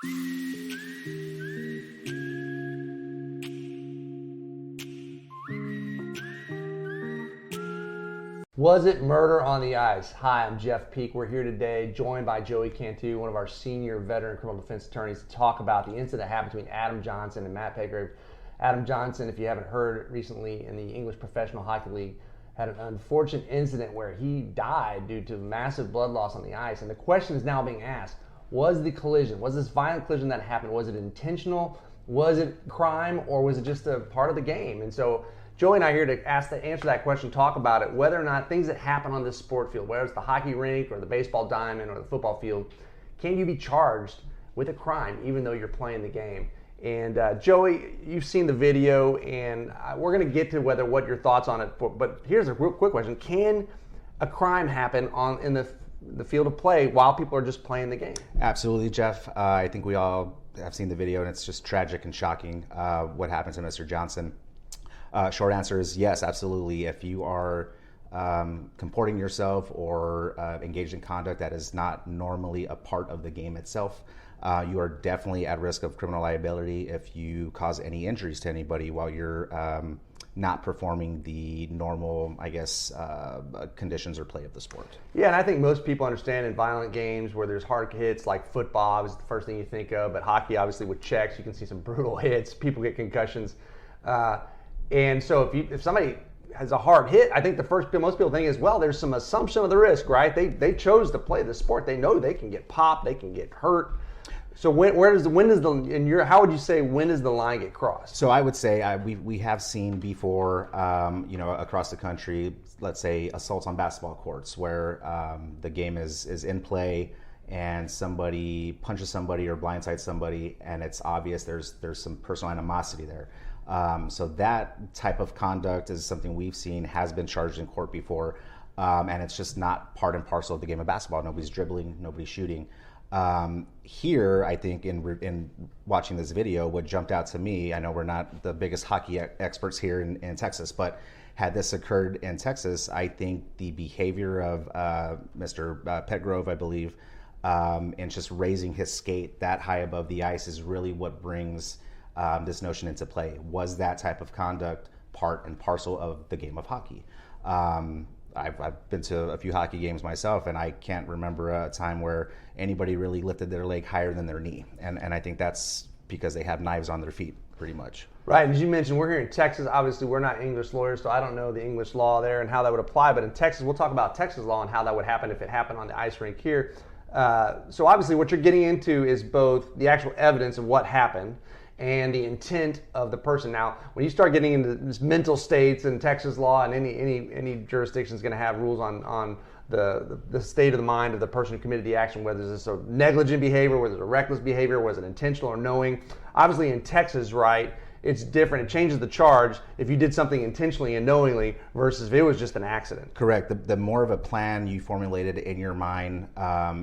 Was it murder on the ice? Hi, I'm Jeff Peak. We're here today, joined by Joey Cantu, one of our senior veteran criminal defense attorneys, to talk about the incident that happened between Adam Johnson and Matt Petgrave. Adam Johnson, if you haven't heard, recently in the English Professional Hockey League, had an unfortunate incident where he died due to massive blood loss on the ice. And the question is now being asked, was the collision, was this violent collision that happened, was it intentional, was it crime, or was it just a part of the game? And so Joey and I are here to answer that question, talk about it, whether or not things that happen on this sport field, whether it's the hockey rink or the baseball diamond or the football field, can you be charged with a crime even though you're playing the game? And Joey, you've seen the video, and we're going to get to what your thoughts on it. But here's a real quick question: can a crime happen in the field of play while people are just playing the game? Absolutely, Jeff. I think we all have seen the video, and it's just tragic and shocking what happened to Mr. Johnson. Short answer is yes, absolutely. If you are comporting yourself or engaged in conduct that is not normally a part of the game itself, you are definitely at risk of criminal liability if you cause any injuries to anybody while you're not performing the normal, conditions or play of the sport. Yeah, and I think most people understand in violent games where there's hard hits, like football is the first thing you think of, but hockey, obviously, with checks, you can see some brutal hits. People get concussions. And so if somebody has a hard hit, I think most people think is, well, there's some assumption of the risk, right? They chose to play the sport. They know they can get popped, they can get hurt. So when does the line get crossed? So I would say we have seen before, across the country, let's say assaults on basketball courts where the game is in play and somebody punches somebody or blindsides somebody, and it's obvious there's some personal animosity there. So that type of conduct is something we've seen has been charged in court before, and it's just not part and parcel of the game of basketball. Nobody's dribbling, nobody's shooting. Here, I think in watching this video, what jumped out to me, I know we're not the biggest hockey experts here in Texas, but had this occurred in Texas, I think the behavior of Mr. Petgrave, I believe, and just raising his skate that high above the ice is really what brings this notion into play. Was that type of conduct part and parcel of the game of hockey? I've been to a few hockey games myself, and I can't remember a time where anybody really lifted their leg higher than their knee. And I think that's because they have knives on their feet, pretty much. Right, and as you mentioned, we're here in Texas. Obviously, we're not English lawyers, so I don't know the English law there and how that would apply. But in Texas, we'll talk about Texas law and how that would happen if it happened on the ice rink here. So obviously, what you're getting into is both the actual evidence of what happened and the intent of the person. Now, when you start getting into this mental states in Texas law, and any jurisdiction is going to have rules on the state of the mind of the person who committed the action, whether it's a negligent behavior, whether it's a reckless behavior, was it intentional or knowing. Obviously, in Texas, right, it's different. It changes the charge if you did something intentionally and knowingly versus if it was just an accident. Correct. The more of a plan you formulated in your mind,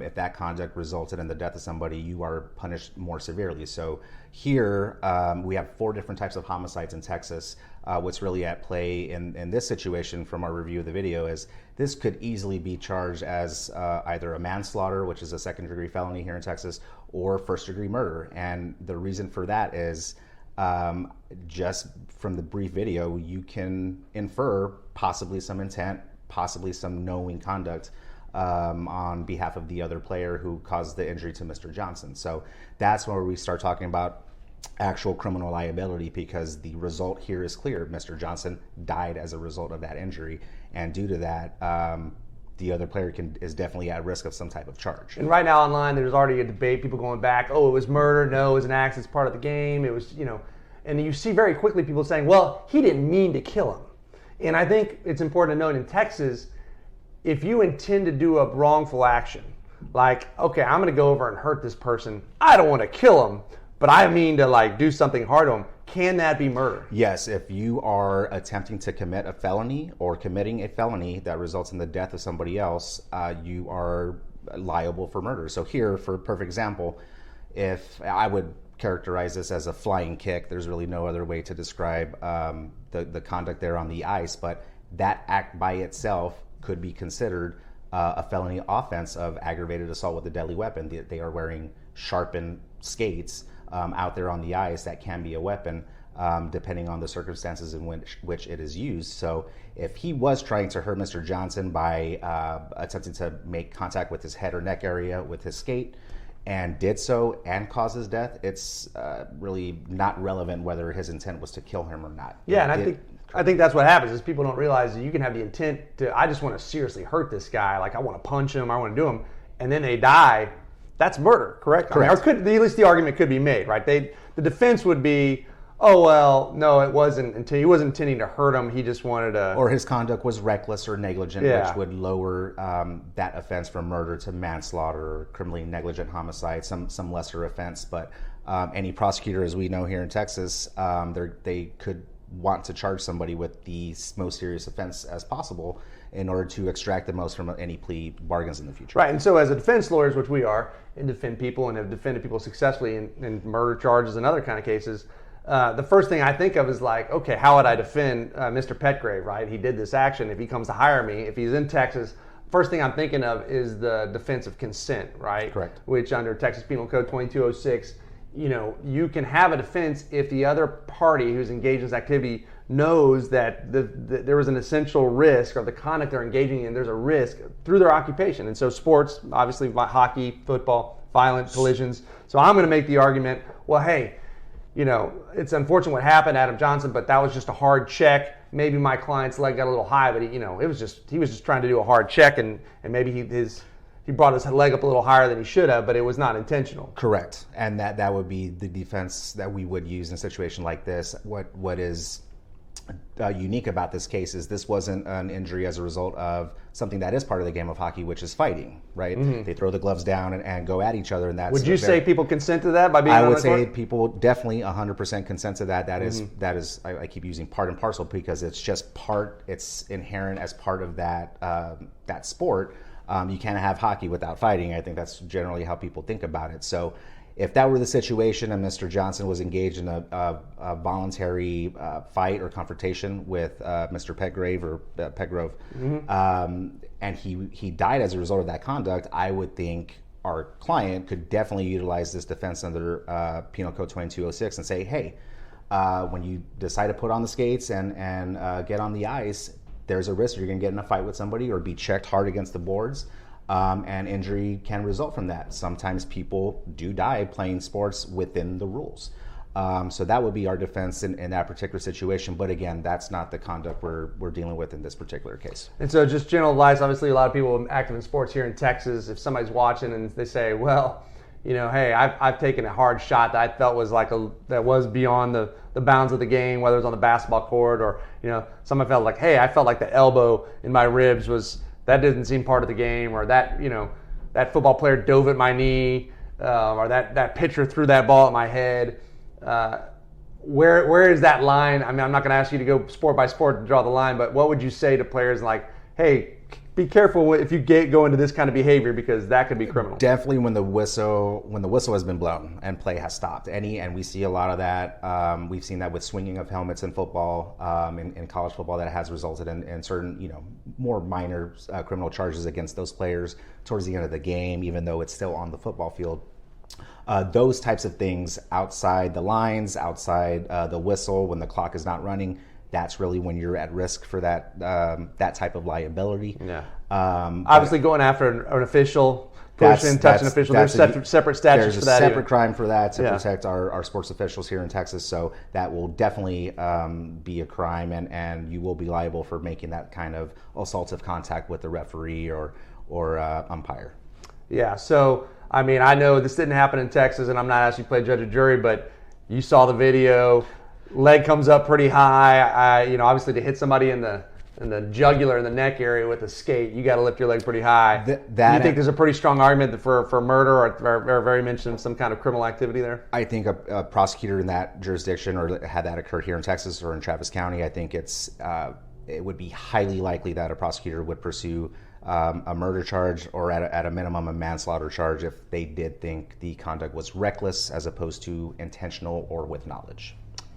if that conduct resulted in the death of somebody, you are punished more severely. So here we have 4 different types of homicides in Texas. What's really at play in this situation from our review of the video is this could easily be charged as either a manslaughter, which is a second-degree felony here in Texas, or first-degree murder. And the reason for that is just from the brief video, you can infer possibly some intent, possibly some knowing conduct on behalf of the other player who caused the injury to Mr. Johnson. So that's where we start talking about actual criminal liability, because the result here is clear. Mr. Johnson died as a result of that injury, and due to that, the other player is definitely at risk of some type of charge. And right now online, there's already a debate, people going back, oh, it was murder, no, it was an accident, it's part of the game, it was, and you see very quickly people saying, well, he didn't mean to kill him. And I think it's important to note in Texas, if you intend to do a wrongful action, like, okay, I'm gonna go over and hurt this person, I don't wanna kill him, but I mean to do something hard to him, can that be murder? Yes, if you are attempting to commit a felony or committing a felony that results in the death of somebody else, you are liable for murder. So here, for a perfect example, if I would characterize this as a flying kick, there's really no other way to describe the conduct there on the ice, but that act by itself could be considered a felony offense of aggravated assault with a deadly weapon. They are wearing sharpened skates out there on the ice, that can be a weapon. Depending on the circumstances in which it is used. So if he was trying to hurt Mr. Johnson by attempting to make contact with his head or neck area with his skate and did so and caused his death, it's really not relevant whether his intent was to kill him or not. Yeah, and I think that's what happens is people don't realize that you can have the intent to, I just want to seriously hurt this guy, like I want to punch him, I want to do him, and then they die. That's murder, correct? Correct. I mean, or at least the argument could be made, right? The defense would be, oh, well, no, it wasn't until he wasn't intending to hurt him. He just wanted to. Or his conduct was reckless or negligent, Yeah. which would lower that offense from murder to manslaughter or criminally negligent homicide, some lesser offense. But any prosecutor, as we know here in Texas, they could want to charge somebody with the most serious offense as possible in order to extract the most from any plea bargains in the future. Right, and so as a defense lawyers, which we are, and defend people and have defended people successfully in murder charges and other kind of cases, the first thing I think of is like, okay, how would I defend Mr. Petgrave, right? He did this action. If he comes to hire me, if he's in Texas, first thing I'm thinking of is the defense of consent, right? Correct. Which under Texas Penal Code 2206, you can have a defense if the other party who's engaged in this activity knows that there is an essential risk, or the conduct they're engaging in, there's a risk through their occupation. And so sports, obviously hockey, football, violent collisions. So I'm going to make the argument, well, hey, it's unfortunate what happened to Adam Johnson, but that was just a hard check. Maybe my client's leg got a little high, but he was just trying to do a hard check, and maybe he brought his leg up a little higher than he should have, but it was not intentional. Correct, and that would be the defense that we would use in a situation like this. What is unique about this case is this wasn't an injury as a result of something that is part of the game of hockey, which is fighting, right? Mm-hmm. They throw the gloves down and go at each other, and that's. Would you say people consent to that by being on the court? I would say people definitely 100% consent to that. That is I keep using part and parcel because it's just it's inherent as part of that sport. You can't have hockey without fighting. I think that's generally how people think about it. So if that were the situation and Mr. Johnson was engaged in a voluntary fight or confrontation with Mr. Petgrave or Petgrove, and he died as a result of that conduct, I would think our client could definitely utilize this defense under Penal Code 2206 and say, hey, when you decide to put on the skates and get on the ice, there's a risk you're going to get in a fight with somebody or be checked hard against the boards. And injury can result from that. Sometimes people do die playing sports within the rules. So that would be our defense in that particular situation. But again, that's not the conduct we're dealing with in this particular case. And so just general advice, obviously a lot of people active in sports here in Texas, if somebody's watching and they say, well, hey, I've taken a hard shot that I felt was that was beyond the bounds of the game, whether it was on the basketball court or, someone felt like, hey, I felt like the elbow in my ribs that didn't seem part of the game, or that, that football player dove at my knee, or that pitcher threw that ball at my head. Where is that line? I mean, I'm not going to ask you to go sport by sport to draw the line, but what would you say to players like, hey, be careful if you go into this kind of behavior because that could be criminal? Definitely when the whistle has been blown and play has stopped. And we see a lot of that. We've seen that with swinging of helmets in football, in college football, that has resulted in certain, more minor criminal charges against those players towards the end of the game, even though it's still on the football field. Those types of things outside the lines, outside the whistle, when the clock is not running, that's really when you're at risk for that type of liability. Yeah. Obviously, going after an official, touching an official, there's separate statutes for that. There's a separate crime for that to protect our sports officials here in Texas. So that will definitely be a crime, and you will be liable for making that kind of assaultive contact with the referee or umpire. Yeah. So I mean, I know this didn't happen in Texas, and I'm not asking you to play judge or jury, but you saw the video. Leg comes up pretty high. Obviously to hit somebody in the jugular, in the neck area with a skate, you got to lift your leg pretty high. Do you think there's a pretty strong argument for murder or very mentioned some kind of criminal activity there? I think a prosecutor in that jurisdiction, or had that occurred here in Texas or in Travis County, I think it would be highly likely that a prosecutor would pursue a murder charge, or at a minimum a manslaughter charge, if they did think the conduct was reckless as opposed to intentional or with knowledge.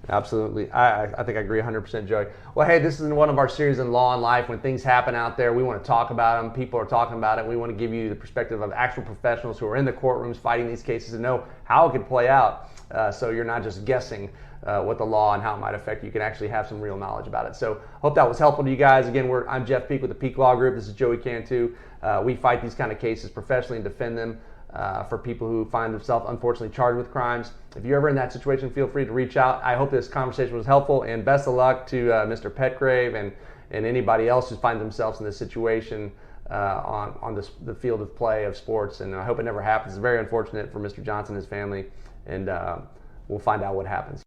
Absolutely. I think I agree 100%, Joey. Well, hey, this is one of our series in Law and Life. When things happen out there, we want to talk about them. People are talking about it. We want to give you the perspective of actual professionals who are in the courtrooms fighting these cases and know how it could play out. So you're not just guessing what the law and how it might affect you. You can actually have some real knowledge about it. So hope that was helpful to you guys. Again, I'm Jeff Peak with the Peak Law Group. This is Joey Cantu. We fight these kind of cases professionally and defend them for people who find themselves unfortunately charged with crimes. If you're ever in that situation, feel free to reach out. I hope this conversation was helpful, and best of luck to Mr. Petgrave and anybody else who finds themselves in this situation on the field of play of sports. And I hope it never happens. It's very unfortunate for Mr. Johnson and his family, and we'll find out what happens.